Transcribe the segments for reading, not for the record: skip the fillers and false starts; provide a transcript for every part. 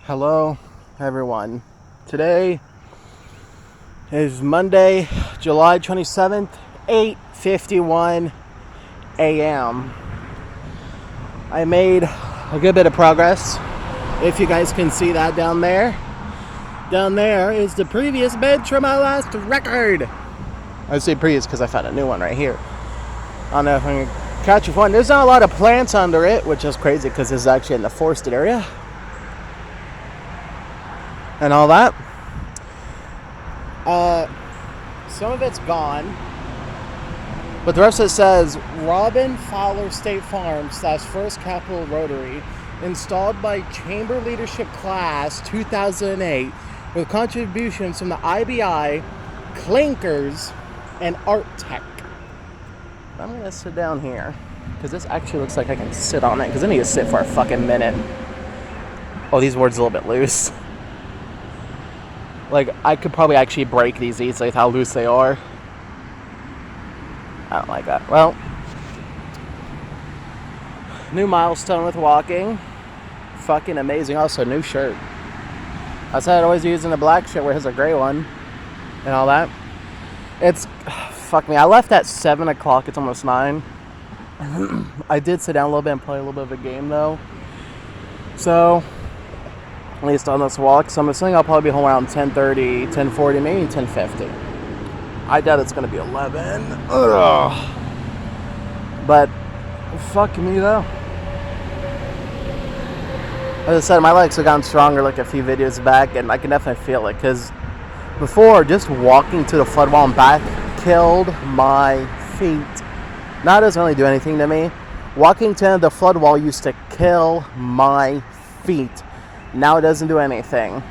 Hello, everyone. Today is Monday, July 27th, 8:51 a.m. I made a good bit of progress. If you guys can see that down there. Down there is the previous bench from my last record. I say previous because I found a new one right here. I don't know if I'm going to catch one. There's not a lot of plants under it, which is crazy because this is actually in the forested area. And all that. Some of it's gone. But the rest of it says Robin Fowler State Farm / First Capital Rotary, installed by Chamber Leadership Class 2008 with contributions from the IBI, Clinkers, and Art Tech. I'm going to sit down here because this actually looks like I can sit on it because I need to sit for a fucking minute. Oh, these boards are a little bit loose. Like, I could probably actually break these easily with how loose they are. I don't like that. Well, new milestone with walking. Fucking amazing. Also, new shirt. I said I'd always using a black shirt, where's a gray one. And all that. It's, fuck me, I left at 7 o'clock. It's almost 9. I did sit down a little bit and play a little bit of a game, though. So, at least on this walk. So I'm assuming I'll probably be home around 10:30, 10:40, maybe 10:50. I doubt it's going to be 11. Ugh. But, fuck me though. As I said, my legs have gotten stronger like a few videos back, and I can definitely feel it. Because before, just walking to the flood wall and back killed my feet. Now it doesn't really do anything to me. Walking to the flood wall used to kill my feet. Now it doesn't do anything.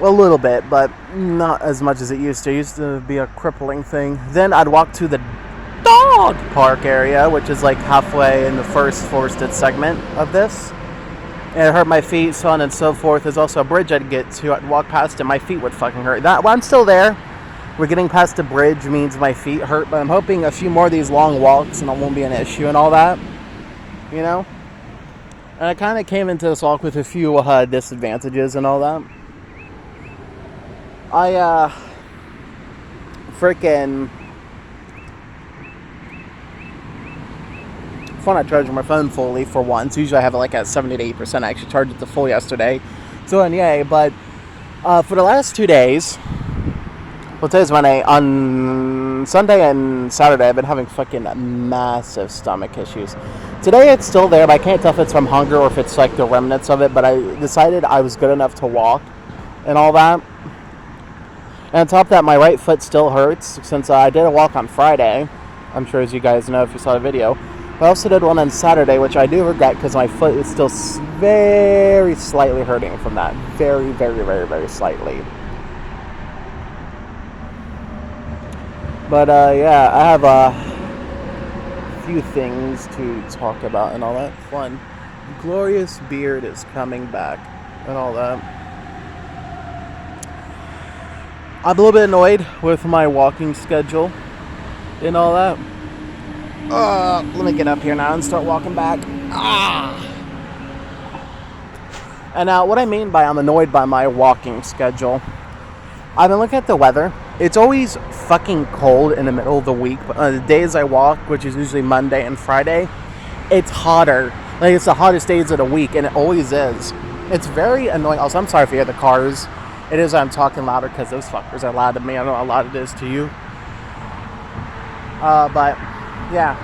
A little bit, but not as much as it used to. It used to be a crippling thing. Then I'd walk to the dog park area, which is like halfway in the first forested segment of this. And it hurt my feet, so on and so forth. There's also a bridge I'd get to. I'd walk past it, my feet would fucking hurt. Well, I'm still there. We're getting past the bridge means my feet hurt, but I'm hoping a few more of these long walks and it won't be an issue and all that. You know? And I kind of came into this walk with a few disadvantages and all that. I, freaking... I'm not charging my phone fully for once. Usually I have it like at 70 to 80%. I actually charged it to full yesterday. So, and yay. But for the last 2 days... Well, today's Monday. On Sunday and Saturday, I've been having fucking massive stomach issues. Today, it's still there, but I can't tell if it's from hunger or if it's like the remnants of it. But I decided I was good enough to walk and all that. And on top of that, my right foot still hurts since I did a walk on Friday. I'm sure as you guys know if you saw the video. But I also did one on Saturday, which I do regret because my foot is still very slightly hurting from that. Very, very, very, very slightly. But, yeah, I have a few things to talk about and all that fun. Glorious Beard is coming back and all that. I'm a little bit annoyed with my walking schedule and all that. Let me get up here now and start walking back. And now, what I mean by I'm annoyed by my walking schedule, I've been looking at the weather. It's always fucking cold in the middle of the week, but on the days I walk, which is usually Monday and Friday, it's hotter. Like, it's the hottest days of the week, and it always is. It's very annoying. Also, I'm sorry if you hear the cars. It is I'm talking louder because those fuckers are loud to me. I don't know how loud it is to you. But, yeah.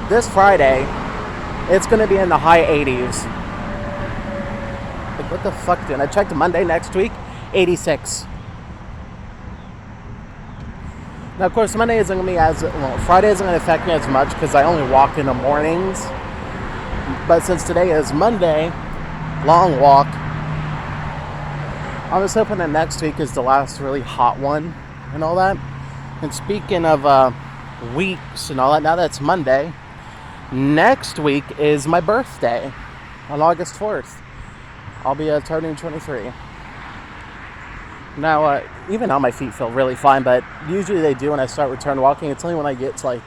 This Friday, it's going to be in the high 80s. Like, what the fuck, dude? I checked Monday next week, 86. Now, of course, Monday isn't going to be as... Well, Friday isn't going to affect me as much because I only walk in the mornings. But since today is Monday, long walk, I was hoping that next week is the last really hot one and all that. And speaking of weeks and all that, now that it's Monday, next week is my birthday on August 4th. I'll be turning 23. Now, even now my feet feel really fine, but usually they do when I start return walking. It's only when I get to like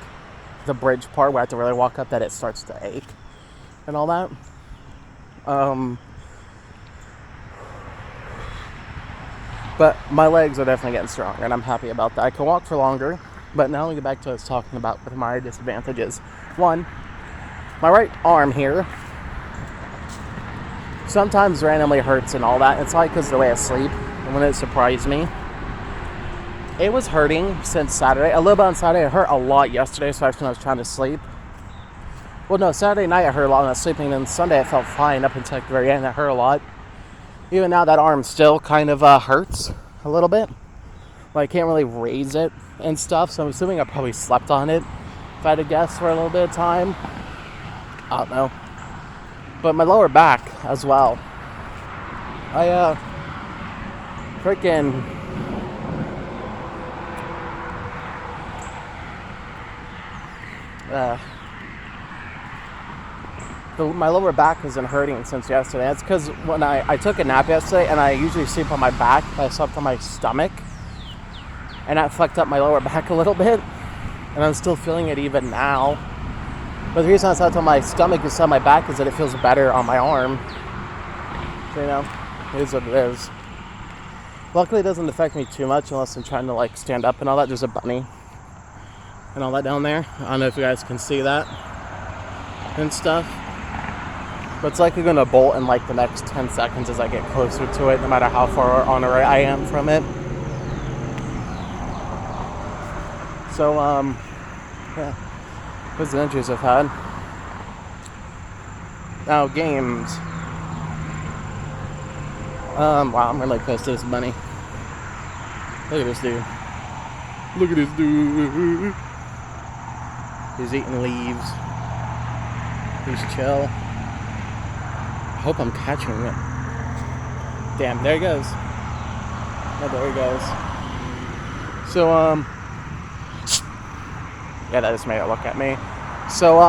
the bridge part where I have to really walk up that it starts to ache and all that. But my legs are definitely getting stronger, and I'm happy about that. I can walk for longer, but now we get back to what I was talking about with my disadvantages. One, my right arm here sometimes randomly hurts and all that. It's like because of the way I sleep, and when it surprised me. It was hurting since Saturday. A little bit on Saturday. It hurt a lot yesterday, especially when I was trying to sleep. Well, no, Saturday night it hurt a lot when I was sleeping, and Sunday I felt fine up until the very end. It hurt a lot. Even now, that arm still kind of hurts a little bit. Like, I can't really raise it and stuff, so I'm assuming I probably slept on it, if I had to guess, for a little bit of time. I don't know. But my lower back as well. I freaking my lower back has been hurting since yesterday. That's because when I took a nap yesterday, and I usually sleep on my back, but I slept on my stomach, and that fucked up my lower back a little bit, and I'm still feeling it even now. But the reason I slept on my stomach instead of my back is that it feels better on my arm. So, you know, it is what it is. Luckily, it doesn't affect me too much unless I'm trying to, like, stand up and all that. There's a bunny and all that down there. I don't know if you guys can see that and stuff. But it's likely going to bolt in, like, the next 10 seconds as I get closer to it, no matter how far on the right I am from it. So, yeah. Those adventures I've had. Now, games. Wow, I'm really close to this bunny. Look at this dude. Look at this dude. He's eating leaves. He's chill. I hope I'm catching it. Damn, there he goes. Oh, there he goes. So, yeah, that just made it look at me. So,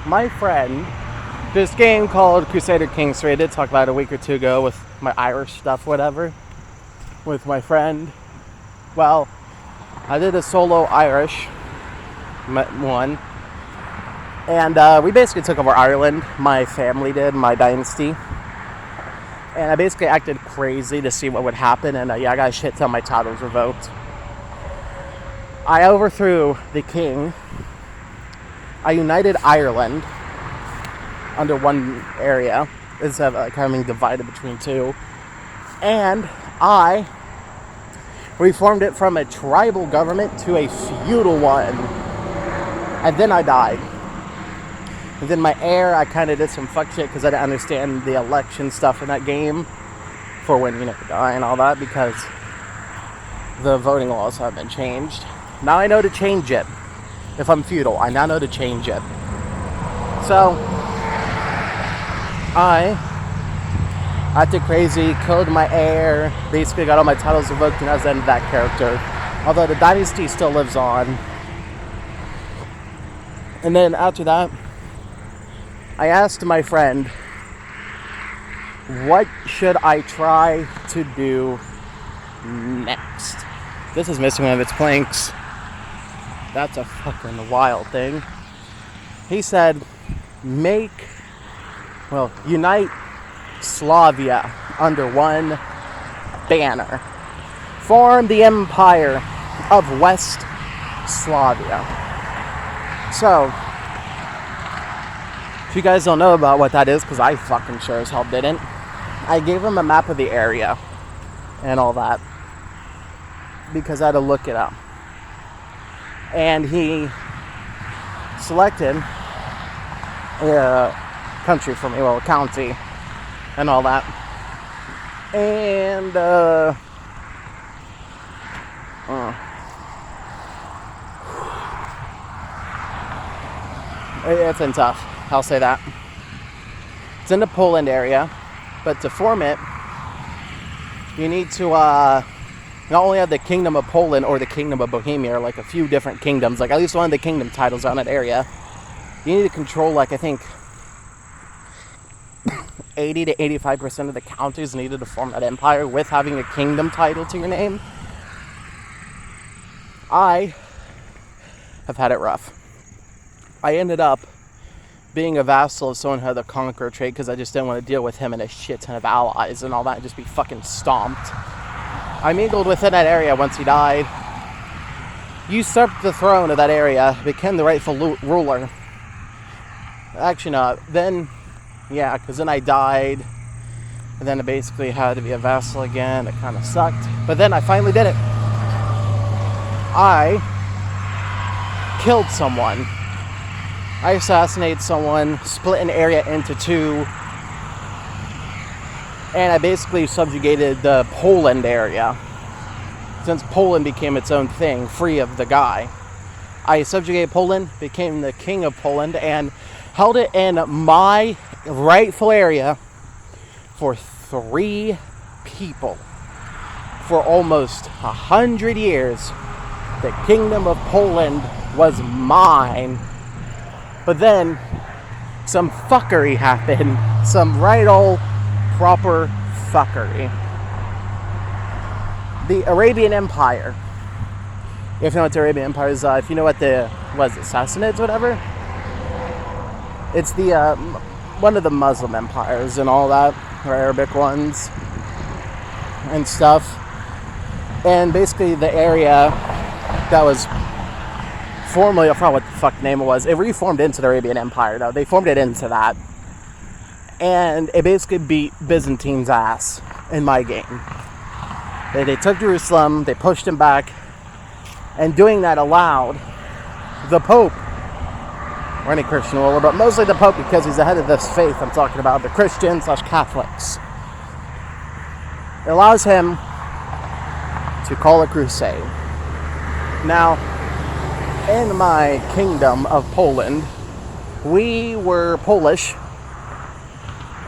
my friend, this game called Crusader Kings 3, I did talk about it a week or two ago with my Irish stuff, whatever, with my friend. Well, I did a solo Irish one, and we basically took over Ireland. My family did, my dynasty, and I basically acted crazy to see what would happen, and yeah, I got shit till my title was revoked. I overthrew the king. I united Ireland under one area instead of like having divided between two. And I reformed it from a tribal government to a feudal one. And then I died. And then my heir, I kind of did some fuck shit because I didn't understand the election stuff in that game for when, you know, you die and all that, because the voting laws have been changed. Now I know to change it. If I'm feudal, I now know to change it. So, I acted crazy, killed my heir, basically got all my titles revoked, and that was the end of that character. Although the dynasty still lives on. And then after that, I asked my friend, what should I try to do next? This is missing one of its planks. That's a fucking wild thing. He said, unite Slavia under one banner. Form the Empire of West Slavia. So, if you guys don't know about what that is, because I fucking sure as hell didn't, I gave him a map of the area and all that, because I had to look it up. And he selected a country for me, well, a county and all that. And it's been tough, I'll say that. It's in the Poland area, but to form it, you need to not only have the Kingdom of Poland or the Kingdom of Bohemia, or like a few different kingdoms, like at least one of the kingdom titles around that area. You need to control, like, I think 80 to 85% of the counties needed to form that empire with having a kingdom title to your name. I have had it rough. I ended up being a vassal of someone who had the conqueror trait because I just didn't want to deal with him and a shit ton of allies and all that and just be fucking stomped. I mingled within that area once he died. Usurped the throne of that area, became the rightful ruler. Actually, no. Then, yeah, because then I died. And then I basically had to be a vassal again. It kind of sucked. But then I finally did it. I killed someone. I assassinated someone, split an area into two, and I basically subjugated the Poland area. Since Poland became its own thing, free of the guy. I subjugated Poland, became the king of Poland, and held it in my rightful area for 3 people. For almost 100 years, the kingdom of Poland was mine. But then, some fuckery happened. Some right old proper fuckery. The Arabian Empire. If you know what the Arabian Empire is, if you know what the Sassanids, whatever. It's the one of the Muslim empires and all that, or Arabic ones and stuff. And basically the area that was formerly, I forgot what the fuck name it was. It reformed into the Arabian Empire, though. They formed it into that. And it basically beat Byzantine's ass in my game. They took Jerusalem, they pushed him back, and doing that allowed the Pope, or any Christian ruler, but mostly the Pope because he's the head of this faith I'm talking about, the Christian/Catholics. It allows him to call a crusade. Now, in my kingdom of Poland, we were Polish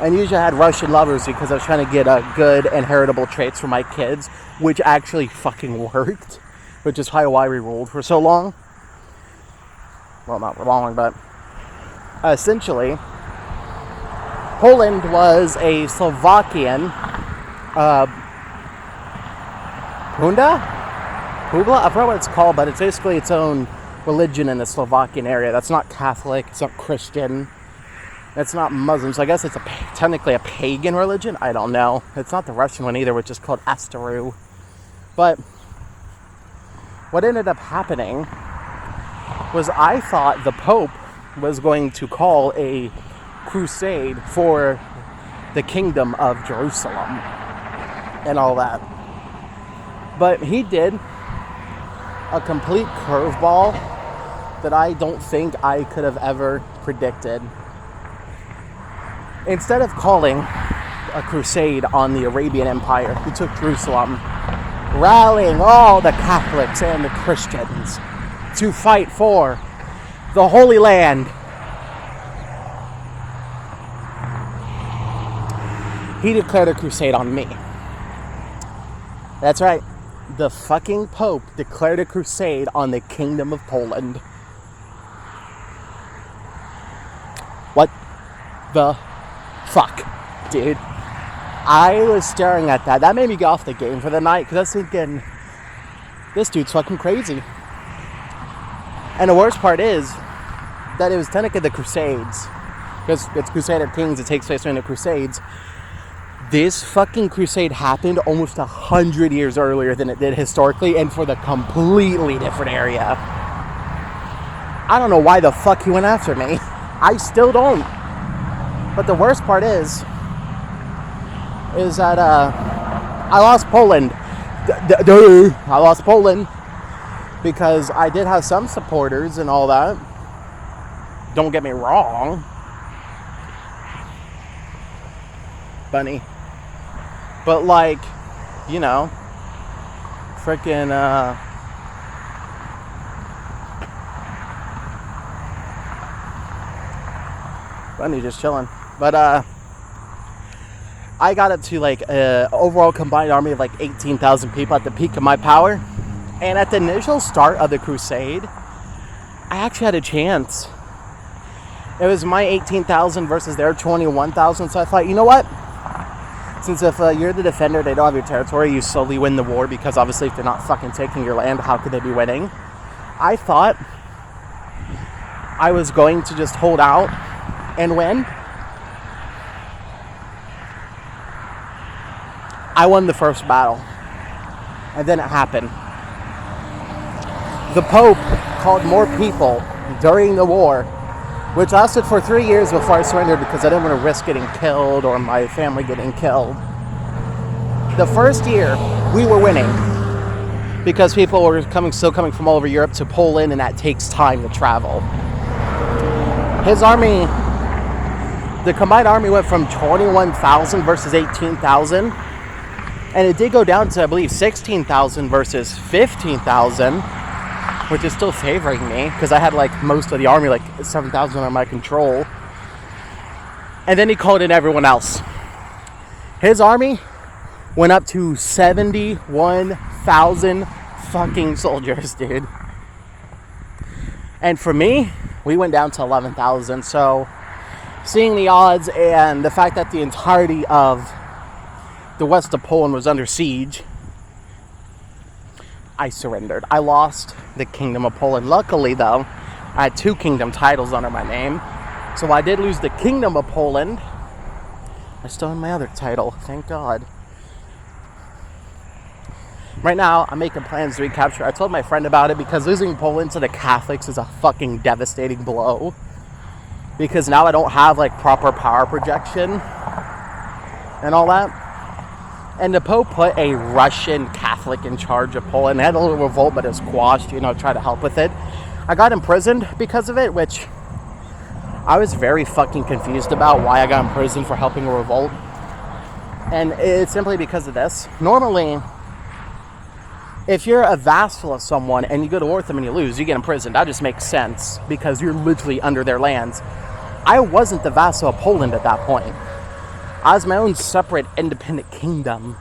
and usually I had Russian lovers because I was trying to get good inheritable traits for my kids, which actually fucking worked, which is why we ruled for so long. Well, not for long, but essentially, Poland was a Slovakian Pugla? I forgot what it's called, but it's basically its own religion in the Slovakian area. That's not Catholic, it's not Christian, it's not Muslim, so I guess it's technically a pagan religion? I don't know. It's not the Russian one either, which is called Astaru. But what ended up happening was I thought the Pope was going to call a crusade for the kingdom of Jerusalem and all that. But he did a complete curveball that I don't think I could have ever predicted. Instead of calling a crusade on the Arabian Empire, who took Jerusalem, rallying all the Catholics and the Christians to fight for the Holy Land, he declared a crusade on me. That's right. The fucking Pope declared a crusade on the Kingdom of Poland. What the fuck, dude? I was staring at that. That made me get off the game for the night because I was thinking, this dude's fucking crazy. And the worst part is that it was technically the Crusades, because it's Crusader Kings, it takes place during the Crusades. This fucking crusade happened almost 100 years earlier than it did historically, and for the completely different area. I don't know why the fuck he went after me. I still don't. But the worst part is that I lost Poland. I lost Poland because I did have some supporters and all that. Don't get me wrong. Bunny. But like, you know, freaking Bunny just chilling. But I got up to like overall combined army of like 18,000 people at the peak of my power. And at the initial start of the crusade, I actually had a chance. It was my 18,000 versus their 21,000. So I thought, you know what? Since if you're the defender, they don't have your territory, you slowly win the war, because obviously if they're not fucking taking your land, how could they be winning? I thought I was going to just hold out and win. I won the first battle. And then it happened. The Pope called more people during the war, which lasted for 3 years before I surrendered because I didn't want to risk getting killed or my family getting killed. The first year, we were winning because people were still coming from all over Europe to Poland, and that takes time to travel. His army, the combined army went from 21,000 versus 18,000, and it did go down to, I believe, 16,000 versus 15,000, which is still favoring me because I had like most of the army, like 7,000 under my control. And then he called in everyone else. His army went up to 71,000 fucking soldiers, dude. And for me, we went down to 11,000. So seeing the odds and the fact that the entirety of the west of Poland was under siege, I surrendered. I lost the Kingdom of Poland. Luckily, though, I had 2 kingdom titles under my name. So I did lose the Kingdom of Poland. I still have my other title, thank God. Right now, I'm making plans to recapture. I told my friend about it because losing Poland to the Catholics is a fucking devastating blow. Because now I don't have like proper power projection and all that. And the Pope put a Russian Catholic in charge of Poland. They had a little revolt, but it was quashed, try to help with it. I got imprisoned because of it, which I was very fucking confused about why I got imprisoned for helping a revolt. And it's simply because of this. Normally, if you're a vassal of someone and you go to war with them and you lose, you get imprisoned. That just makes sense because you're literally under their lands. I wasn't the vassal of Poland at that point. I was my own separate independent kingdom.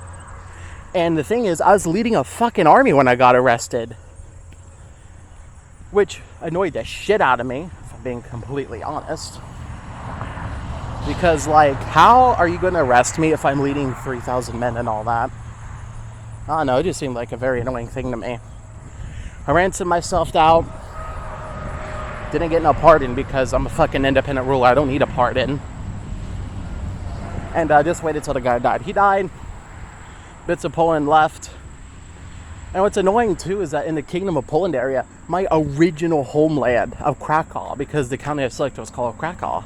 And the thing is, I was leading a fucking army when I got arrested. Which annoyed the shit out of me, if I'm being completely honest. Because, how are you going to arrest me if I'm leading 3,000 men and all that? I don't know, it just seemed like a very annoying thing to me. I ransomed myself out. Didn't get no pardon because I'm a fucking independent ruler. I don't need a pardon. And I just waited till the guy died. He died. Bits of Poland left. And what's annoying too is that in the Kingdom of Poland area, my original homeland of Krakow, because the county I selected was called Krakow,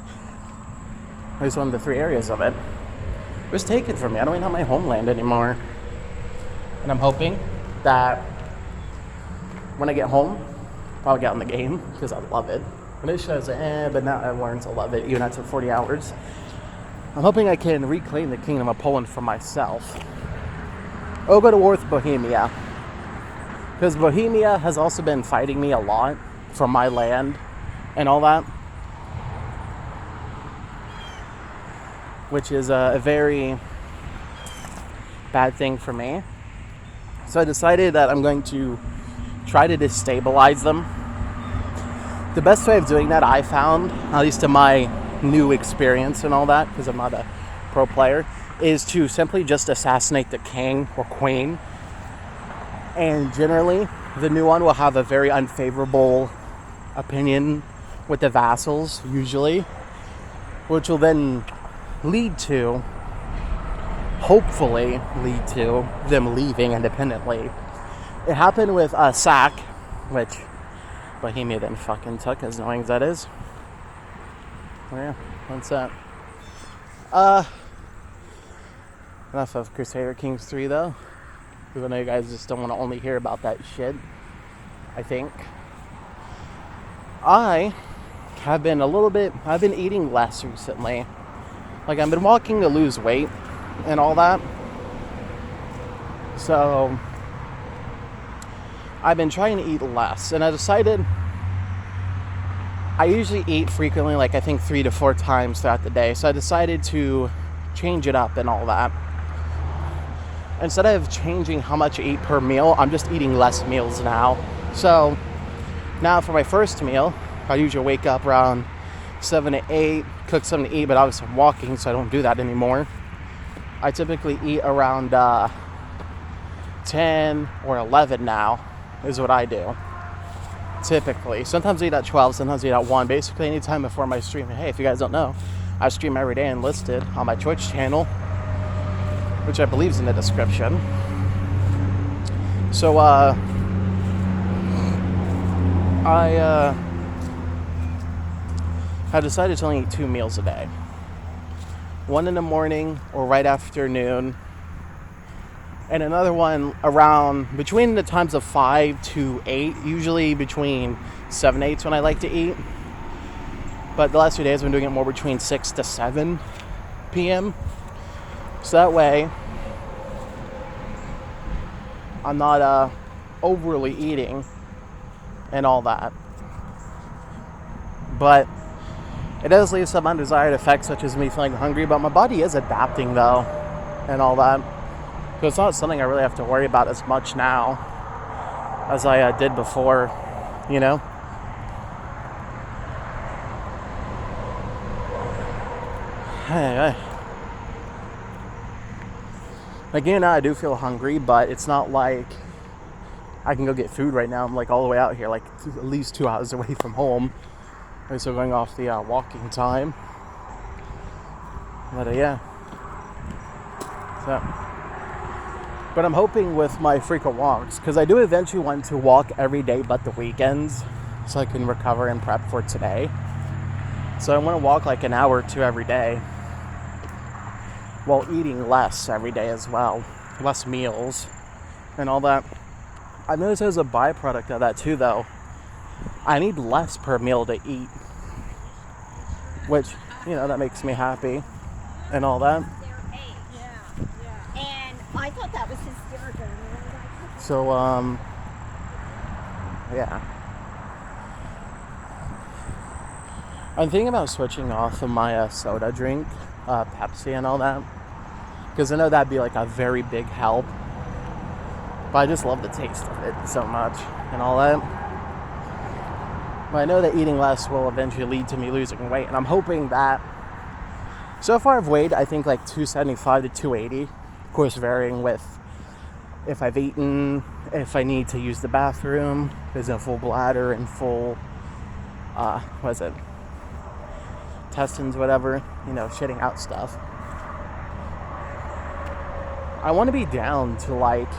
it was one of the 3 areas of it, was taken from me. I don't even have my homeland anymore. And I'm hoping that when I get home, I'll get on the game because I love it. Initially I was like, but now I've learned to love it even after 40 hours. I'm hoping I can reclaim the Kingdom of Poland for myself. I'll go to war with Bohemia. Because Bohemia has also been fighting me a lot for my land and all that. Which is a very bad thing for me. So I decided that I'm going to try to destabilize them. The best way of doing that I found, at least in my new experience and all that, because I'm not a pro player, is to simply just assassinate the king or queen. And generally, the new one will have a very unfavorable opinion with the vassals, usually, which will then hopefully lead to them leaving independently. It happened with Sac, which Bohemia then fucking took, as annoying as that is. Yeah, that's that. Enough of Crusader Kings 3 though. Because I know you guys just don't want to only hear about that shit, I think. I've been eating less recently. I've been walking to lose weight and all that. So I've been trying to eat less, and I decided I usually eat frequently, I think 3 to 4 times throughout the day. So I decided to change it up and all that. Instead of changing how much I eat per meal, I'm just eating less meals now. So now for my first meal, I usually wake up around 7 to 8, cook something to eat, but obviously I'm walking, so I don't do that anymore. I typically eat around 10 or 11 now, is what I do. Typically. Sometimes I eat at 12, sometimes I eat at 1. Basically anytime before my stream. Hey, if you guys don't know, I stream every day and listed on my Twitch channel, which I believe is in the description. So, I have decided to only eat 2 meals a day. One in the morning or right afternoon, and another one around between the times of 5 to 8, usually between 7 and 8 is when I like to eat. But the last few days I've been doing it more between 6 to 7 p.m. So that way I'm not overly eating and all that. But it does leave some undesired effects, such as me feeling hungry, but my body is adapting though and all that. So it's not something I really have to worry about as much now as I did before, you know? Hey. Again, I do feel hungry, but it's not like I can go get food right now. I'm like all the way out here, like at least 2 hours away from home. So going off the walking time. But yeah. So. But I'm hoping with my frequent walks, because I do eventually want to walk every day but the weekends, so I can recover and prep for today. So I want to walk like an hour or 2 every day, while eating less every day as well. Less meals and all that. I noticed as a byproduct of that too, though, I need less per meal to eat, which, you know, that makes me happy and all that. Yeah. And I thought that was hysterical. So, yeah. I'm thinking about switching off of my soda drink, Pepsi and all that, because I know that'd be like a very big help. But I just love the taste of it so much and all that. But I know that eating less will eventually lead to me losing weight, and I'm hoping that. So far I've weighed, I think, like 275 to 280, of course varying with if I've eaten, if I need to use the bathroom, is a full bladder and full, intestines, whatever, you know, shitting out stuff. I want to be down to like,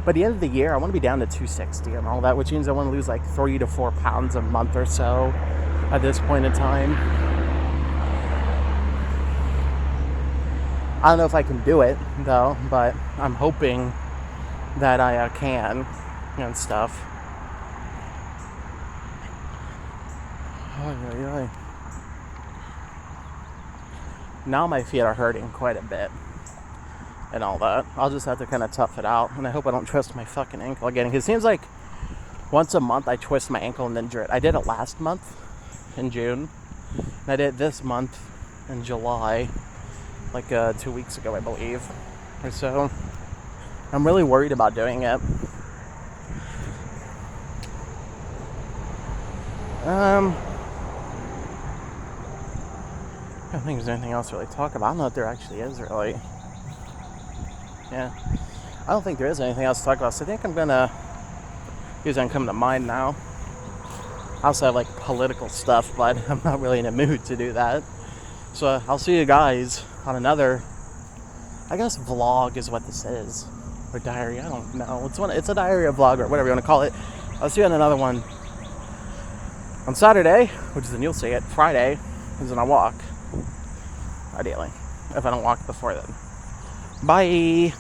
by the end of the year, I want to be down to 260 and all that, which means I want to lose like 3 to 4 pounds a month or so at this point in time. I don't know if I can do it, though, but I'm hoping that I can and stuff. Now my feet are hurting quite a bit and all that. I'll just have to kind of tough it out, and I hope I don't twist my fucking ankle again, because it seems like once a month I twist my ankle and then injure it. I did it last month in June, and I did it this month in July, like 2 weeks ago, I believe, or so. I'm really worried about doing it. I don't think there's anything else to really talk about. I don't know if there actually is, really. Yeah. I don't think there is anything else to talk about, so I think I'm gonna use that come to mind now. I also have like political stuff, but I'm not really in a mood to do that. So I'll see you guys on another, I guess vlog is what this is, or diary, I don't know. It's a diary or vlog or whatever you want to call it. I'll see you on another one on Saturday, which is when you'll see it. Friday is when I walk, ideally, if I don't walk before then. Bye.